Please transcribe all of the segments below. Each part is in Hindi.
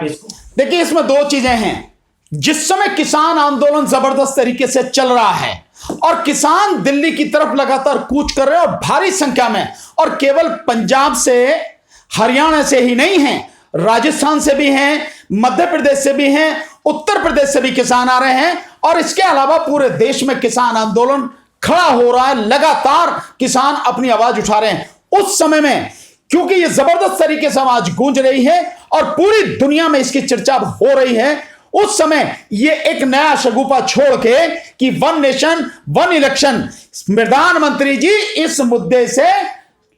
देखिए, इसमें दो चीजें हैं। जिस समय किसान आंदोलन जबरदस्त तरीके से चल रहा है और किसान दिल्ली की तरफ लगातार कूच कर रहे हैं और भारी संख्या में, और केवल पंजाब से हरियाणा से ही नहीं है, राजस्थान से भी हैं, मध्य प्रदेश से भी हैं, उत्तर प्रदेश से भी किसान आ रहे हैं, और इसके अलावा पूरे देश में किसान आंदोलन खड़ा हो रहा है। लगातार किसान अपनी आवाज उठा रहे हैं। उस समय में क्योंकि ये जबरदस्त तरीके से आवाज गूंज रही है और पूरी दुनिया में इसकी चर्चा हो रही है, उस समय ये एक नया शगुफा छोड़ के कि वन नेशन वन इलेक्शन, प्रधानमंत्री जी इस मुद्दे से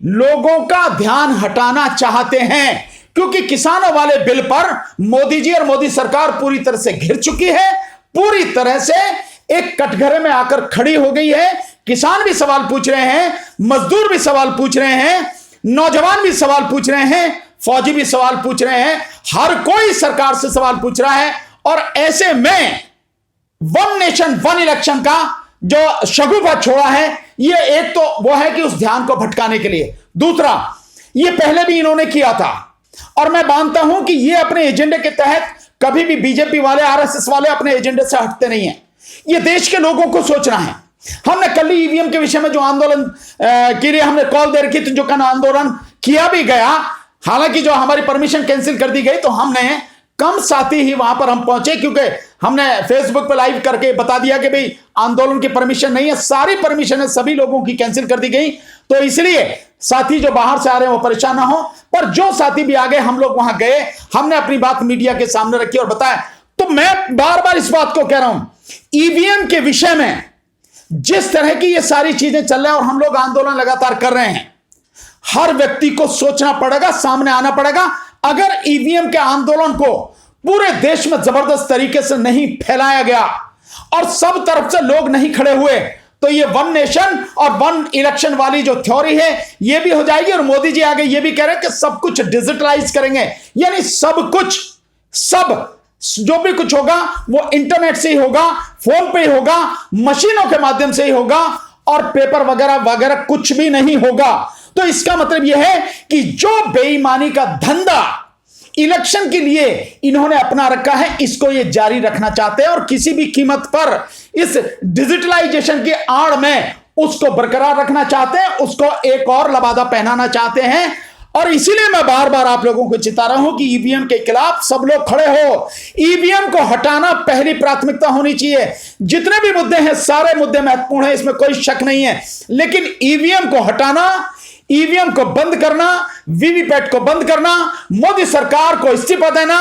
लोगों का ध्यान हटाना चाहते हैं, क्योंकि किसानों वाले बिल पर मोदी जी और मोदी सरकार पूरी तरह से घिर चुकी है, पूरी तरह से एक कटघरे में आकर खड़ी हो गई है। किसान भी सवाल पूछ रहे हैं, मजदूर भी सवाल पूछ रहे हैं, नौजवान भी सवाल पूछ रहे हैं, फौजी भी सवाल पूछ रहे हैं, हर कोई सरकार से सवाल पूछ रहा है। और ऐसे में वन नेशन वन इलेक्शन का जो शगुफा छोड़ा है, ये एक तो वो है कि उस ध्यान को भटकाने के लिए, दूसरा ये पहले भी इन्होंने किया था और मैं मानता हूं कि ये अपने एजेंडे के तहत कभी भी बीजेपी वाले, आरएसएस वाले अपने एजेंडे से हटते नहीं हैं। ये देश के लोगों को सोचना है। हमने कल ईवीएम के विषय में जो आंदोलन के लिए हमने कॉल दे रखी थी, जो कल आंदोलन किया भी गया, हालांकि जो हमारी परमिशन कैंसिल कर दी गई, तो हमने कम साथी ही वहां पर हम पहुंचे, क्योंकि हमने फेसबुक पर लाइव करके बता दिया कि भाई आंदोलन की परमिशन नहीं है, सारी परमिशन है सभी लोगों की कैंसिल कर दी गई। तो इसलिए साथी जो बाहर से आ रहे हैं वो परेशान ना हो, पर जो साथी भी आ गए, हम लोग वहां गए, हमने अपनी बात मीडिया के सामने रखी और बताया। तो मैं बार बार इस बात को कह रहा हूं, ईवीएम के विषय में जिस तरह की ये सारी चीजें चल रही हैं और हम लोग आंदोलन लगातार कर रहे हैं, हर व्यक्ति को सोचना पड़ेगा, सामने आना पड़ेगा। अगर ईवीएम के आंदोलन को पूरे देश में जबरदस्त तरीके से नहीं फैलाया गया और सब तरफ से लोग नहीं खड़े हुए, तो ये वन नेशन और वन इलेक्शन वाली जो थ्योरी है ये भी हो जाएगी। और मोदी जी आगे ये भी कह रहे हैं कि सब कुछ डिजिटलाइज करेंगे, यानी सब कुछ, सब जो भी कुछ होगा वो इंटरनेट से ही होगा, फोन पे ही होगा, मशीनों के माध्यम से ही होगा, और पेपर वगैरह वगैरह कुछ भी नहीं होगा। तो इसका मतलब यह है कि जो बेईमानी का धंधा इलेक्शन के लिए इन्होंने अपना रखा है, इसको ये जारी रखना चाहते हैं और किसी भी कीमत पर इस डिजिटलाइजेशन की आड़ में उसको बरकरार रखना चाहते हैं, उसको एक और लबादा पहनाना चाहते हैं। और इसीलिए मैं बार बार आप लोगों को चिता रहा हूं कि ईवीएम के खिलाफ सब लोग खड़े हो। ईवीएम को हटाना पहली प्राथमिकता होनी चाहिए। जितने भी मुद्दे हैं सारे मुद्दे महत्वपूर्ण हैं, इसमें कोई शक नहीं है, लेकिन ईवीएम को हटाना, ईवीएम को बंद करना, वीवीपैट को बंद करना, मोदी सरकार को इस्तीफा देना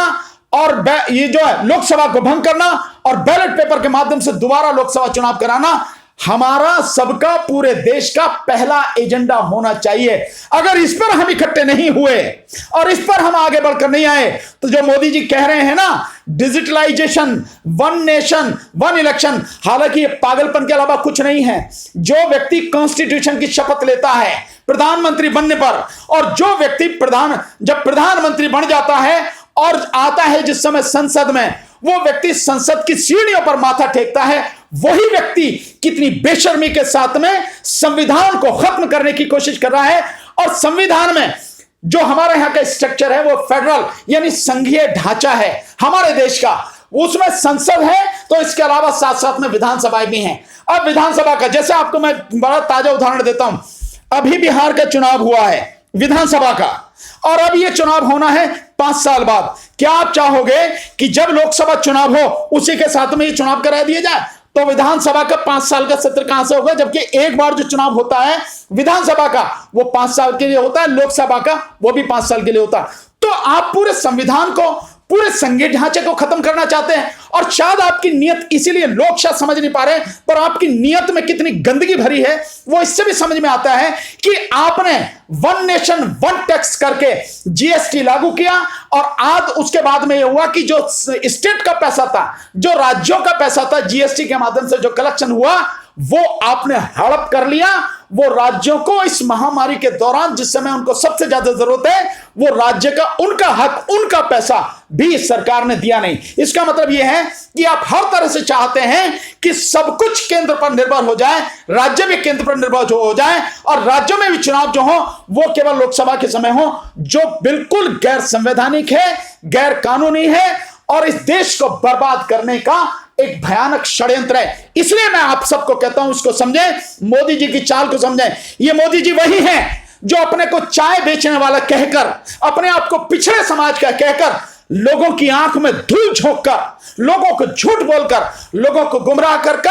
और ये जो है लोकसभा को भंग करना और बैलेट पेपर के माध्यम से दोबारा लोकसभा चुनाव कराना, हमारा सबका, पूरे देश का पहला एजेंडा होना चाहिए। अगर इस पर हम इकट्ठे नहीं हुए और इस पर हम आगे बढ़कर नहीं आए, तो जो मोदी जी कह रहे हैं ना, digitalisation, one nation one election, हालांकि ये पागलपन के अलावा कुछ नहीं है। जो व्यक्ति कॉन्स्टिट्यूशन की शपथ लेता है प्रधानमंत्री बनने पर, और जो व्यक्ति जब प्रधानमंत्री बन जाता है और आता है जिस समय संसद में, वो व्यक्ति संसद की सीढ़ियों पर माथा टेकता है, वही व्यक्ति कितनी बेशर्मी के साथ में संविधान को खत्म करने की कोशिश कर रहा है। और संविधान में जो हमारे यहां का स्ट्रक्चर है वो फेडरल यानी संघीय ढांचा है हमारे देश का, उसमें संसद है, तो इसके अलावा साथ साथ में विधानसभाएं भी हैं। अब विधानसभा का, जैसे आपको मैं बड़ा ताजा उदाहरण देता हूं, अभी बिहार का चुनाव हुआ है विधानसभा का, और अब यह चुनाव होना है 5 साल बाद। क्या आप चाहोगे कि जब लोकसभा चुनाव हो उसी के साथ में ये चुनाव करा दिया जाए? तो विधानसभा का 5 साल का सत्र कहां से होगा, जबकि एक बार जो चुनाव होता है विधानसभा का वो 5 साल के लिए होता है, लोकसभा का वो भी 5 साल के लिए होता है। तो आप पूरे संविधान को, पूरे संघीय ढांचे को खत्म करना चाहते हैं, और शायद आपकी नीयत, इसीलिए लोग शायद समझ नहीं पा रहे, पर आपकी नीयत में कितनी गंदगी भरी है वो इससे भी समझ में आता है कि आपने वन नेशन वन टैक्स करके जीएसटी लागू किया, और आज उसके बाद में यह हुआ कि जो स्टेट का पैसा था, जो राज्यों का पैसा था, जीएसटी के माध्यम से जो कलेक्शन हुआ, वो आपने हड़प कर लिया वो राज्यों को इस महामारी के दौरान जिस समय उनको सबसे ज्यादा जरूरत है, वो राज्य का उनका हक, उनका पैसा भी सरकार ने दिया नहीं। इसका मतलब यह है कि आप हर तरह से चाहते हैं कि सब कुछ केंद्र पर निर्भर हो जाए, राज्य भी केंद्र पर निर्भर हो जाए, और राज्यों में भी चुनाव जो हो वो केवल लोकसभा के समय हो, जो बिल्कुल गैर संवैधानिक है, गैर कानूनी है और इस देश को बर्बाद करने का एक भयानक षड्यंत्र है। इसलिए मैं आप सबको कहता हूं, इसको समझें, मोदी जी की चाल को समझें। ये मोदी जी वही हैं जो अपने को चाय बेचने वाला कहकर, अपने आप को पिछड़े समाज का कहकर, लोगों की आंख में धूल झोंककर, लोगों को झूठ बोलकर, लोगों को गुमराह कर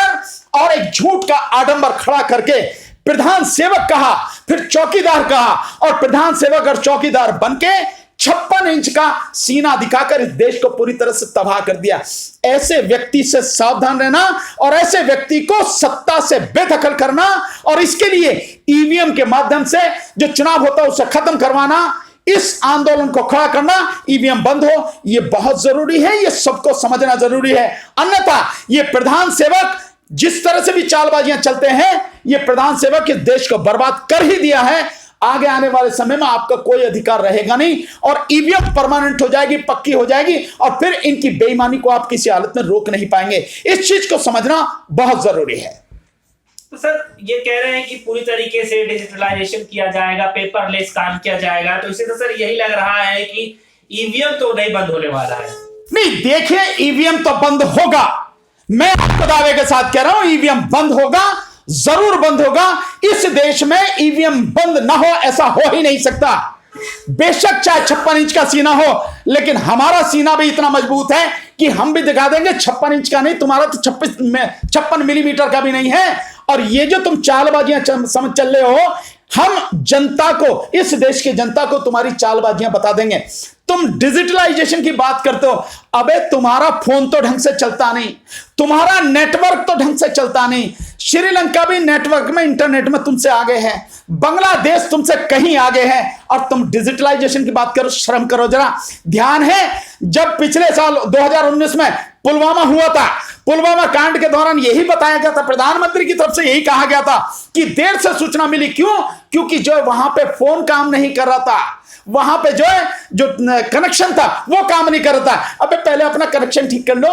और एक झूठ का आडंबर खड़ा करके प्रधान सेवक कहा, फिर चौकीदार कहा, और प्रधान सेवक और चौकीदार बनके 56 इंच का सीना दिखाकर इस देश को पूरी तरह से तबाह कर दिया। ऐसे व्यक्ति से सावधान रहना और ऐसे व्यक्ति को सत्ता से बेदखल करना, और इसके लिए ईवीएम के माध्यम से जो चुनाव होता है उसे खत्म करवाना, इस आंदोलन को खड़ा करना, ईवीएम बंद हो, यह बहुत जरूरी है, यह सबको समझना जरूरी है। अन्यथा यह प्रधान सेवक जिस तरह से भी चालबाजियां चलते हैं, यह प्रधान सेवक इस देश को बर्बाद कर ही दिया है। आगे आने वाले समय में आपका कोई अधिकार रहेगा नहीं और ईवीएम परमानेंट हो जाएगी, पक्की हो जाएगी, और फिर इनकी बेईमानी को आप किसी हालत में रोक नहीं पाएंगे। इस चीज को समझना बहुत जरूरी है। तो सर ये कह रहे हैं कि पूरी तरीके से डिजिटलाइजेशन किया जाएगा, पेपरलेस काम किया जाएगा, तो इसे तो सर यही लग रहा है कि ईवीएम तो नहीं बंद होने वाला है। नहीं, देखिए, ईवीएम तो बंद होगा, मैं आपको दावे के साथ कह रहा हूं, ईवीएम बंद होगा, जरूर बंद होगा। इस देश में ईवीएम बंद ना हो ऐसा हो ही नहीं सकता। बेशक चाहे 56 इंच का सीना हो, लेकिन हमारा सीना भी इतना मजबूत है कि हम भी दिखा देंगे 56 इंच का नहीं, तुम्हारा तो 56 मिलीमीटर का भी नहीं है। और ये जो तुम चालबाजियां समझ चल रहे हो, हम जनता को, इस देश की जनता को तुम्हारी चालबाजियां बता देंगे। तुम डिजिटलाइजेशन की बात करते हो, अबे तुम्हारा फोन तो ढंग से चलता नहीं, तुम्हारा नेटवर्क तो ढंग से चलता नहीं। श्रीलंका भी नेटवर्क में, इंटरनेट में तुमसे आगे है, बांग्लादेश तुमसे कहीं आगे है, और तुम डिजिटलाइजेशन की बात करो। शर्म करो जरा। ध्यान है जब पिछले साल 2019 में पुलवामा हुआ था, पुलवामा कांड के दौरान यही बताया गया था, प्रधानमंत्री की तरफ से यही कहा गया था कि देर से सूचना मिली। क्यों? क्योंकि जो वहां पे फोन काम नहीं कर रहा था, वहां पे जो कनेक्शन था वो काम नहीं कर रहा था। अबे पहले अपना कनेक्शन ठीक कर लो,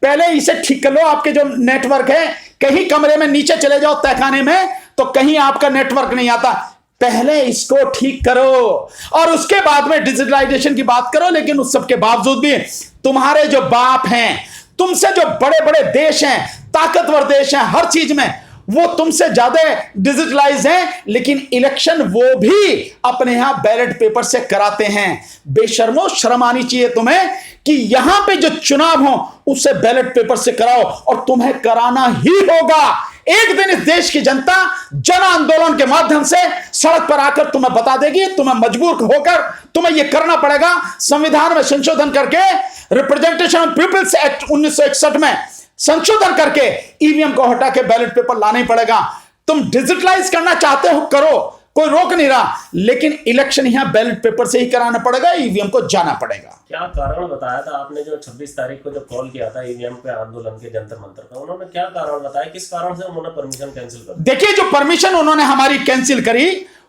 पहले इसे ठीक कर लो। आपके जो नेटवर्क है, कहीं कमरे में नीचे चले जाओ तहखाने में, तो कहीं आपका नेटवर्क नहीं आता। पहले इसको ठीक करो और उसके बाद में डिजिटलाइजेशन की बात करो। लेकिन उस सब के बावजूद भी तुम्हारे जो बाप हैं, तुमसे जो बड़े बड़े देश हैं, ताकतवर देश हैं हर चीज में, वो तुमसे ज्यादा डिजिटलाइज हैं, लेकिन इलेक्शन वो भी अपने यहां बैलेट पेपर से कराते हैं। बेशर्मो, शर्म आनी चाहिए तुम्हें कि यहां पे जो चुनाव हो उसे बैलेट पेपर से कराओ, और तुम्हें कराना ही होगा। एक दिन इस देश की जनता जन आंदोलन के माध्यम से सड़क पर आकर तुम्हें बता देगी, तुम्हें मजबूर होकर तुम्हें यह करना पड़ेगा। संविधान में संशोधन करके, रिप्रेजेंटेशन ऑफ पीपल्स एक्ट 1961 में संशोधन करके ईवीएम को हटा के बैलेट पेपर लाना ही पड़ेगा। तुम डिजिटलाइज करना चाहते हो, करो, कोई रोक नहीं रहा, लेकिन इलेक्शन यहां बैलेट पेपर से ही कराना पड़ेगा, ईवीएम को जाना पड़ेगा। क्या कारण बताया था आपने जो 26 तारीख को जब कॉल किया था ईवीएम पे आंदोलन के जंतर मंतर का, उन्होंने क्या कारण बताया, किस कारण से उन्होंने परमिशन कैंसिल कर दी? देखिए, जो परमिशन उन्होंने हमारी कैंसिल करी,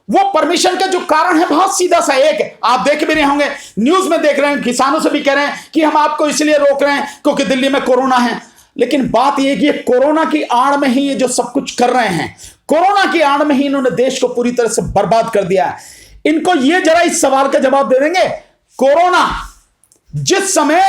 वो परमिशन का जो कारण है बहुत सीधा सा एक है। आप देख भी रहे होंगे, न्यूज में देख रहे हैं, किसानों से भी कह रहे हैं कि हम आपको इसलिए रोक रहे हैं क्योंकि दिल्ली में कोरोना है। लेकिन बात यह कि कोरोना की आड़ में ही ये जो सब कुछ कर रहे हैं, कोरोना की आड़ में ही इन्होंने देश को पूरी तरह से बर्बाद कर दिया है। इनको ये जरा इस सवाल का जवाब दे देंगे, कोरोना जिस समय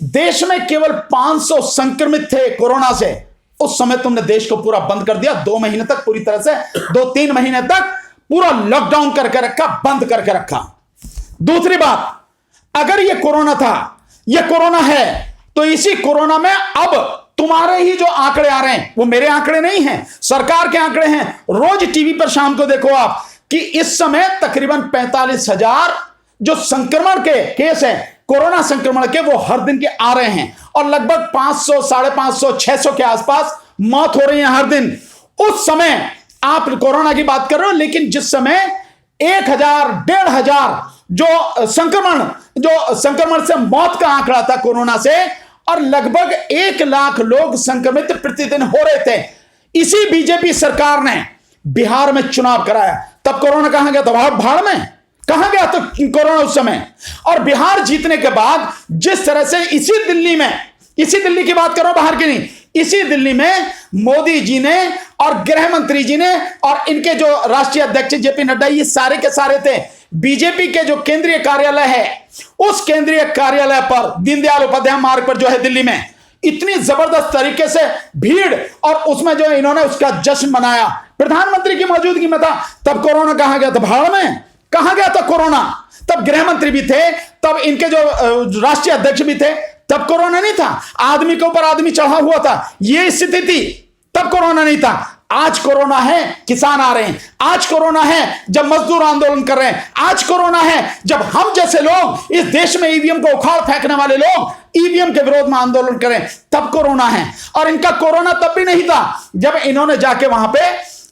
देश में केवल 500 संक्रमित थे कोरोना से, उस समय तुमने देश को पूरा बंद कर दिया। 2 महीने तक पूरी तरह से, 2-3 महीने तक पूरा लॉकडाउन करके रखा, बंद करके रखा। दूसरी बात, अगर ये कोरोना था, ये कोरोना है, तो इसी कोरोना में अब तुम्हारे ही जो आंकड़े आ रहे हैं, वो मेरे आंकड़े नहीं हैं, सरकार के आंकड़े हैं। रोज टीवी पर शाम को देखो आप कि इस समय तकरीबन 45,000 जो संक्रमण के केस हैं, कोरोना संक्रमण के, वो हर दिन के आ रहे हैं, और लगभग 500, 550, 600 के आसपास मौत हो रही है हर दिन। उस समय आप कोरोना की बात कर रहे हो, लेकिन जिस समय 1,000, 1,500 जो संक्रमण से मौत का आंकड़ा था कोरोना से, और लगभग 1 लाख लोग संक्रमित प्रतिदिन हो रहे थे, इसी बीजेपी सरकार ने बिहार में चुनाव कराया, तब कोरोना कहां गया था? भाड़ में। कहां गया तो कोरोना उस समय? और बिहार जीतने के बाद जिस तरह से इसी दिल्ली में, इसी दिल्ली की बात करो, बाहर की नहीं, इसी दिल्ली में मोदी जी ने और गृह मंत्री जी ने और इनके जो राष्ट्रीय अध्यक्ष जेपी नड्डा, ये सारे के सारे थे। बीजेपी के जो केंद्रीय कार्यालय है, उस केंद्रीय कार्यालय पर, दीनदयाल उपाध्याय मार्ग पर जो है दिल्ली में, इतनी जबरदस्त तरीके से भीड़, और उसमें जो इन्होंने उसका जश्न मनाया, प्रधानमंत्री की मौजूदगी में था। तब कोरोना कहां गया था? भाड़ में। कहां गया था कोरोना? तब गृह मंत्री भी थे, तब इनके जो राष्ट्रीय अध्यक्ष भी थे, तब कोरोना नहीं था। आदमी के ऊपर आदमी चढ़ा हुआ था, यह स्थिति थी, तब कोरोना नहीं था। आज कोरोना है, किसान आ रहे हैं। आज कोरोना है जब मजदूर आंदोलन कर रहे हैं। आज कोरोना है जब हम जैसे लोग, इस देश में ईवीएम को उखाड़ फेंकने वाले लोग ईवीएम के विरोध में आंदोलन करें, तब कोरोना है। और इनका कोरोना तब भी नहीं था जब इन्होंने जाके वहां पे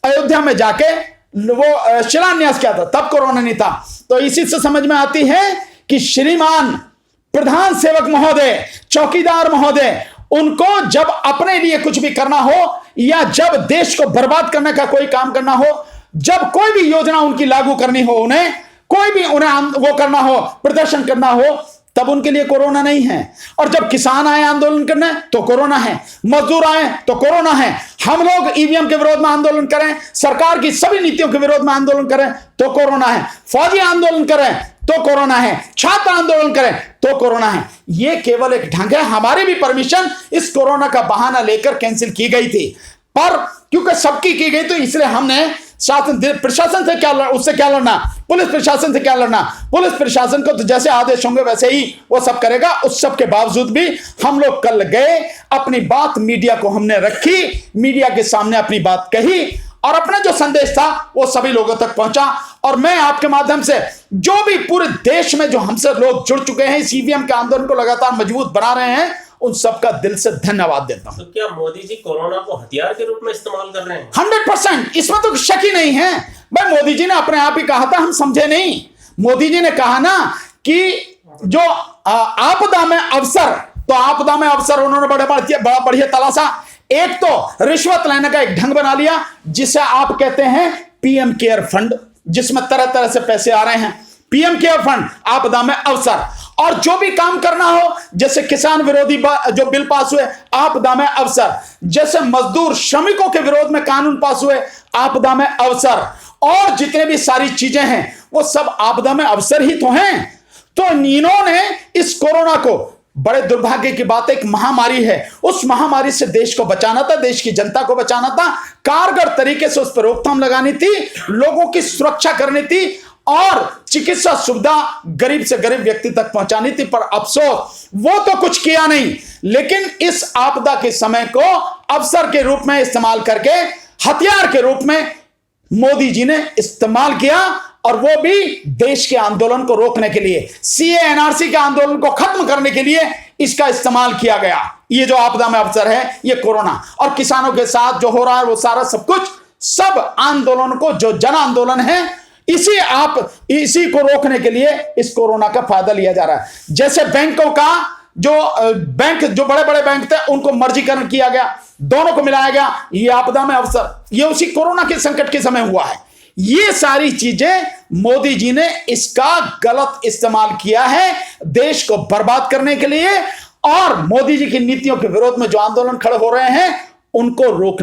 अयोध्या में जाके वो शिलान्यास किया था, तब कोरोना नहीं था। तो इसी से समझ में आती है कि श्रीमान प्रधान सेवक महोदय, चौकीदार महोदय, उनको जब अपने लिए कुछ भी करना हो या जब देश को बर्बाद करने का कोई काम करना हो, जब कोई भी योजना उनकी लागू करनी हो, उन्हें कोई भी उन्हें वो करना हो, प्रदर्शन करना हो, तब उनके लिए कोरोना नहीं है। और जब किसान आए आंदोलन करने तो कोरोना है, मजदूर आए तो कोरोना है, हम लोग ईवीएम के विरोध में आंदोलन करें, सरकार की सभी नीतियों के विरोध में आंदोलन करें तो कोरोना है, फौजी आंदोलन करें तो कोरोना है, छात्र आंदोलन करें तो कोरोना है। यह केवल एक ढंग है। हमारी भी परमिशन इस कोरोना का बहाना लेकर कैंसिल की गई थी, पर क्योंकि सबकी की गई तो इसलिए हमने शासन प्रशासन से क्या, उससे क्या लड़ना, पुलिस प्रशासन से क्या लड़ना। पुलिस प्रशासन को तो जैसे आदेश होंगे वैसे ही वो सब करेगा। उस सब के बावजूद भी हम लोग कल गए, अपनी बात मीडिया को हमने रखी, मीडिया के सामने अपनी बात कही और अपना जो संदेश था वो सभी लोगों तक पहुंचा। और मैं आपके माध्यम से जो भी पूरे देश में जो हमसे लोग जुड़ चुके हैं, इस ईवीएम के आंदोलन को लगातार मजबूत बना रहे हैं, उन सबका दिल से धन्यवाद देता हूं। तो क्या मोदी जी कोरोना को हथियार के रूप में इस्तेमाल कर रहे हैं? 100%, इसमें तो शक ही नहीं है। भाई मोदी जी ने अपने आप ही कहा था, हम समझे नहीं। मोदी जी ने कहा ना कि जो आपदा में अवसर, तो आपदा में अवसर उन्होंने बड़ा बढ़िया तलाशा। एक तो रिश्वत लेने का एक ढंग बना लिया, जिसे आप कहते हैं पीएम केयर फंड, जिसमें तरह तरह से पैसे आ रहे हैं। पीएम केयर फंड, आपदा में अवसर। और जो भी काम करना हो, जैसे किसान विरोधी जो बिल पास हुए, आपदा में अवसर। जैसे मजदूर श्रमिकों के विरोध में कानून पास हुए, आपदा में अवसर। और जितने भी सारी चीजें हैं वो सब आपदा में अवसर ही तो हैं। तो इन्होंने इस कोरोना को, बड़े दुर्भाग्य की बात, एक महामारी है, उस महामारी से देश को बचाना था, देश की जनता को बचाना था, कारगर तरीके से उस पर रोकथाम लगानी थी, लोगों की सुरक्षा करनी थी और चिकित्सा सुविधा गरीब से गरीब व्यक्ति तक पहुंचानी थी। पर अफसोस वो तो कुछ किया नहीं, लेकिन इस आपदा के समय को अवसर के रूप में इस्तेमाल करके, हथियार के रूप में मोदी जी ने इस्तेमाल किया। और वो भी देश के आंदोलन को रोकने के लिए, सीए एनआरसी के आंदोलन को खत्म करने के लिए इसका इस्तेमाल किया गया। ये जो आपदा में अवसर है, ये कोरोना और किसानों के साथ जो हो रहा है वो सारा सब कुछ, सब आंदोलन को, जो जन आंदोलन है, इसी को रोकने के लिए इस कोरोना का फायदा लिया जा रहा है। जैसे बैंकों का जो बड़े बड़े बैंक थे उनको मर्जीकरण किया गया, दोनों को मिलाया गया, ये आपदा में अवसर, ये उसी कोरोना के संकट के समय हुआ है। ये सारी चीजें मोदी जी ने इसका गलत इस्तेमाल किया है देश को बर्बाद करने के लिए, और मोदी जी की नीतियों के विरोध में जो आंदोलन खड़े हो रहे हैं उनको रोकने